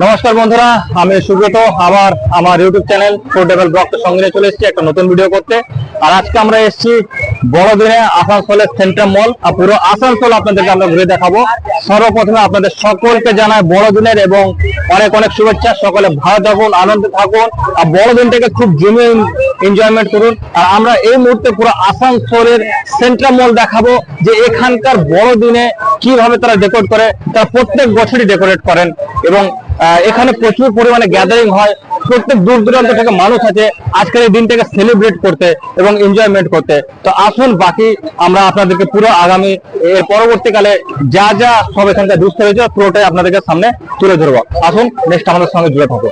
নমস্কার বন্ধুরা, আমি সুব্রত আবার আমার ইউটিউব চ্যানেল পোর্টেবল ব্লগের সঙ্গে নিয়ে চলে এসেছি একটা নতুন ভিডিও করতে। আর আজকে আমরা এসেছি বড়দিনে আসানসোলের সেন্ট্রাল মল। আর পুরো আসানসোল আপনাদেরকে আমরা ঘুরে দেখাবো। সর্বপ্রথমে আপনাদের সকলকে জানাই বড়দিনের এবং অনেক অনেক শুভেচ্ছা। সকলে ভালো থাকুন, আনন্দে থাকুন আর বড়দিনটাকে খুব জমিয়ে এনজয়মেন্ট করুন। আর আমরা এই মুহূর্তে পুরো আসানসোলের সেন্ট্রাল মল দেখাবো যে এখানকার বড়দিনে কিভাবে তারা ডেকোরেট করে। তারা প্রত্যেক বছরই ডেকোরেট করেন এবং এখানে প্রচুর পরিমাণে গ্যাদারিং হয়। প্রত্যেক দূর দূরান্ত থেকে মানুষ আছে আজকের এই দিনটাকে সেলিব্রেট করতে এবং এনজয়মেন্ট করতে। তো আসুন বাকি আমরা আপনাদেরকে পুরো আগামী এর পরবর্তীকালে যা যা সব এখানকার দৃশ্য হয়েছে পুরোটাই আপনাদেরকে সামনে তুলে ধরবো। আসুন নেক্সট আমাদের সঙ্গে জুড়ে থাকো।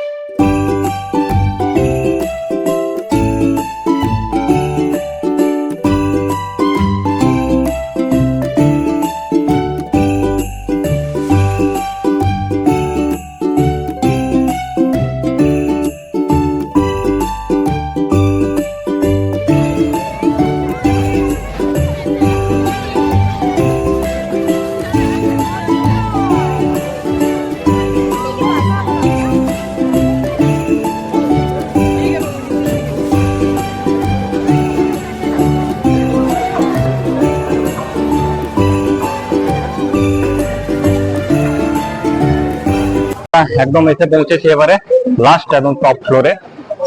একদম এসে পৌঁছেছি এবারে লাস্ট এবং টপ ফ্লোরে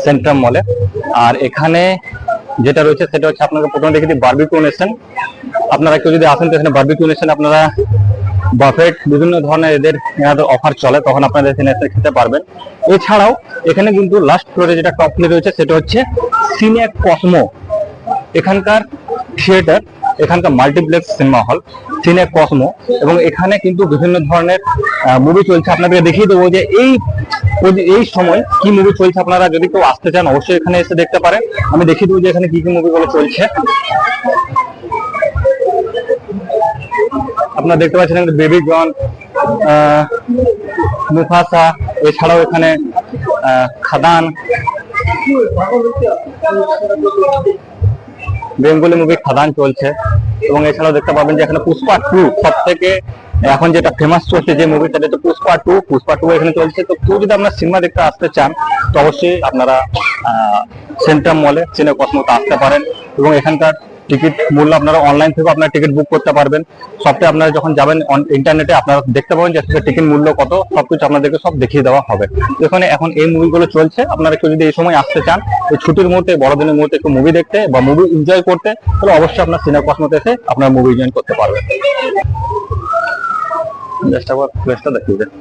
সেন্ট্রাল মলে। আর এখানে যেটা রয়েছে সেটা হচ্ছে আপনাকে প্রথমে দেখে দিই বারবিকিউ নেশন। আপনারা কেউ যদি আসেন তো এখানে বারবিকিউ নেশন আপনারা বাফেট বিভিন্ন ধরনের এদের অফার চলে, তখন আপনারা এখানে এসে খেতে পারবেন। এছাড়াও এখানে কিন্তু লাস্ট ফ্লোরে যেটা টপ ফ্লোরে রয়েছে সেটা হচ্ছে সিনে কসমো। এখানকার থিয়েটার, এখানকার মাল্টিপ্লেক্স সিনেমা হল সিনে কসমো, এবং এখানে কিন্তু বিভিন্ন ধরনের মুভি চলছে। আপনাদেরকে দেখিয়ে দেবো যে এই সময় কি মুভি চলছে। আপনারা যদি কেউ আসতে চান অবশ্যই এখানে এসে দেখতে পারেন। আমি দেখিয়ে দেবো যে এখানে কি কি মুভিগুলো চলছে। আপনারা দেখতে পাচ্ছেন এখানে বেবি জন, মুফাসা, এছাড়াও এখানে খাদান, বেঙ্গলি মুভি খাদান চলছে। এবং এছাড়াও দেখতে পাবেন যে এখানে পুষ্পা 2 সব থেকে এখন যেটা ফেমাস চলছে যে মুভি, সেটা হচ্ছে পুষ্পা 2 এখানে চলছে। তো কেউ যদি আপনারা সিনেমা দেখতে আসতে চান তো অবশ্যই আপনারা সেন্ট্রাল মলে সিনে কসমোতে আসতে পারেন। এবং এখানকার টিকিট মূল্য আপনারা অনলাইন থেকে আপনারা টিকিট বুক করতে পারবেন। সবটাই আপনারা যখন যাবেন ইন্টারনেটে আপনারা দেখতে পাবেন যে টিকিট মূল্য কত, সবকিছু আপনাদেরকে সব দেখিয়ে দেওয়া হবে। এখানে এখন এই মুভিগুলো চলছে। আপনারা কেউ যদি এই সময় আসতে চান এই ছুটির মুহূর্তে, বড়দিনের মুহূর্তে একটু মুভি দেখতে বা মুভি এনজয় করতে, তাহলে অবশ্যই আপনার সিনে কসমোতে এসে আপনারা মুভি এনজয় করতে পারবেন। চেষ্টা কর প্লেসটা দেখিয়ে দেন।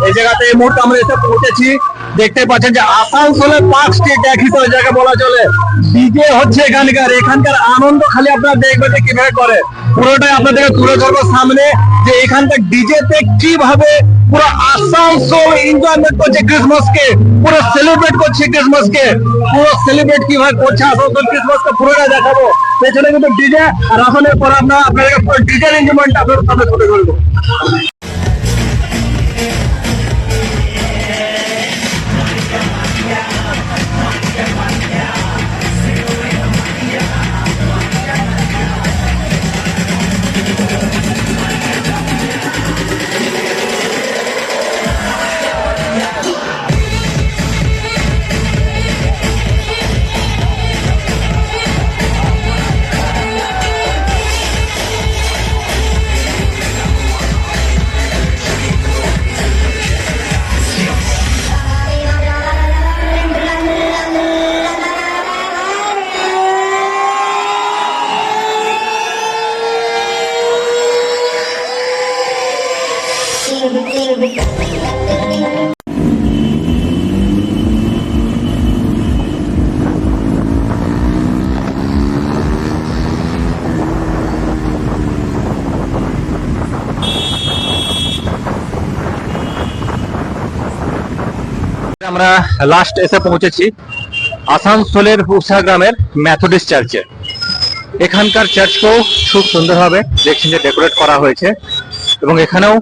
এই জায়গাতে এই মুহূর্তে আমরা এসে পৌঁছেছি। দেখতে পাচ্ছেন যে আসানসোলের পার্ক স্ট্রিট একই তো জায়গা বলা চলে। ডিজে হচ্ছে এখানকার আনন্দ খালি আপনারা দেখবেন যে কিভাবে করে। পুরোটাই আপনাদেরকে তুলে ধরবো সামনে যে এখানকার ডিজেতে কিভাবে পুরো আসানসোল এনজয়মেন্ট করছে ক্রিসমাসকে, পুরো সেলিব্রেট করছে ক্রিসমাসকে। পুরো সেলিব্রেট কিভাবে করছে আসানসোল ক্রিসমাসকে পুরোটা দেখাবো। পেছনে কিন্তু ডিজে, আর আসনের পর আপনাদেরকে পুরো ডিজের এনজয়মেন্ট আপনাদের সামনে তুলে ধরবো। আমরা লাস্ট এসে পৌঁছেছি আসানসোলের উষা গ্রামের মেথডিস্ট চার্চে। এখানকার চার্চকেও খুব সুন্দরভাবে দেখছেন যে ডেকোরেট করা হয়েছে, এবং এখানেও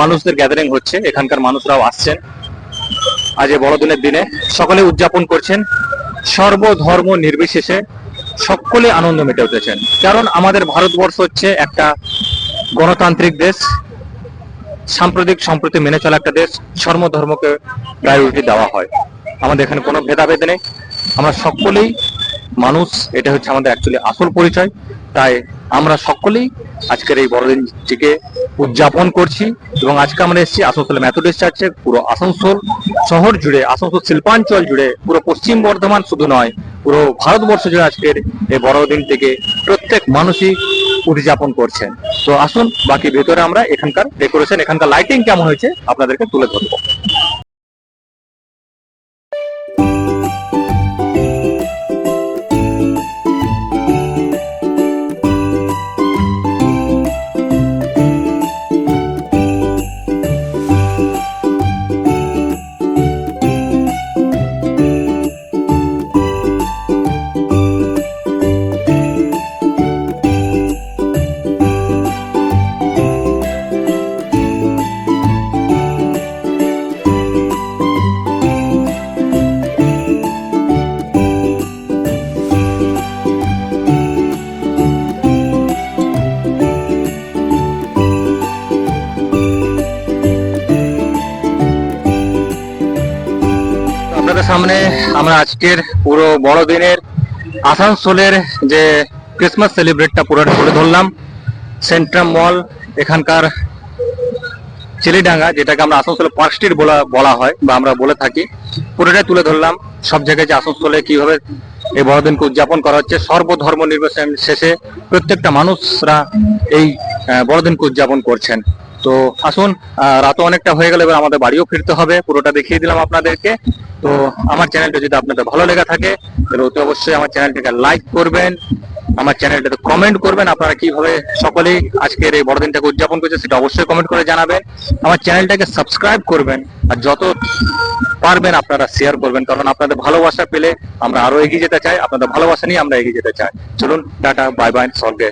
মানুষদের গ্যাদারিং হচ্ছে। এখানকার মানুষরাও আসছেন আজ এই বড়দিনের দিনে, সকলে উদযাপন করছেন, সর্বধর্ম নির্বিশেষে সকলে আনন্দ মেতে উঠেছেন। কারণ আমাদের ভারতবর্ষ হচ্ছে একটা গণতান্ত্রিক দেশ, সাম্প্রদায়িক সম্প্রতি মেনে চলা একটা দেশ, সর্বধর্মকে প্রায়োরিটি দেওয়া হয়। আমাদের এখানে কোনো ভেদাভেদ নেই, আমরা সকলেই মানুষ, এটা হচ্ছে আমাদের অ্যাকচুয়ালি আসল পরিচয়। তাই আমরা সকলেই আজকের এই বড়দিনটিকে উদযাপন করছি। এবং আজকে আমরা এসেছি আসানসোল মেথডিস্ট চার্চে। পুরো আসানসোল শহর জুড়ে, আসানসোল শিল্পাঞ্চল জুড়ে, পুরো পশ্চিম বর্ধমান শুধু নয়, পুরো ভারতবর্ষ জুড়ে আজকের এই বড়দিন থেকে প্রত্যেক মানুষই উদযাপন করছেন। তো আসুন বাকি ভেতরে আমরা এখানকার ডেকোরেশন, এখানকার লাইটিং কেমন হয়েছে আপনাদেরকে তুলে ধরবো। আপনাদের সামনে আমরা আজকের পুরো বড়দিনের আসানসোলের যে ক্রিসমাস সেলিব্রেটটা পুরোটা তুলে ধরলাম। সেন্ট্রাম মল, এখানকার চিলিডাঙ্গা, যেটাকে আমরা আসানসোলে পার্ক স্ট্রিট বলা হয় বা আমরা বলে থাকি, পুরোটাই তুলে ধরলাম। সব জায়গায় যে আসানসোলে কিভাবে এই বড়দিনকে উদযাপন করা হচ্ছে, সর্বধর্ম নির্বিশেষে প্রত্যেকটা মানুষরা এই বড়দিনকে উদযাপন করছেন। তো আসুন, রাতও অনেকটা হয়ে গেল, এবার আমাদের বাড়িও ফিরতে হবে। পুরোটা দেখিয়ে দিলাম আপনাদেরকে। তো আমার চ্যানেলটা যদি আপনাদের ভালো লেগে থাকে তাহলে অতি অবশ্যই আমার চ্যানেলটাকে লাইক করবেন, আমার চ্যানেলটাতে কমেন্ট করবেন আপনারা কিভাবে সকলেই আজকের এই বড়দিনটাকে উদযাপন করছে সেটা অবশ্যই কমেন্ট করে জানাবেন। আমার চ্যানেলটাকে সাবস্ক্রাইব করবেন, আর যত পারবেন আপনারা শেয়ার করবেন, কারণ আপনাদের ভালোবাসা পেলে আমরা আরো এগিয়ে যেতে চাই। আপনাদের ভালোবাসা নিয়ে আমরা এগিয়ে যেতে চাই। চলুন, টাটা, বাই বাই, সলগে।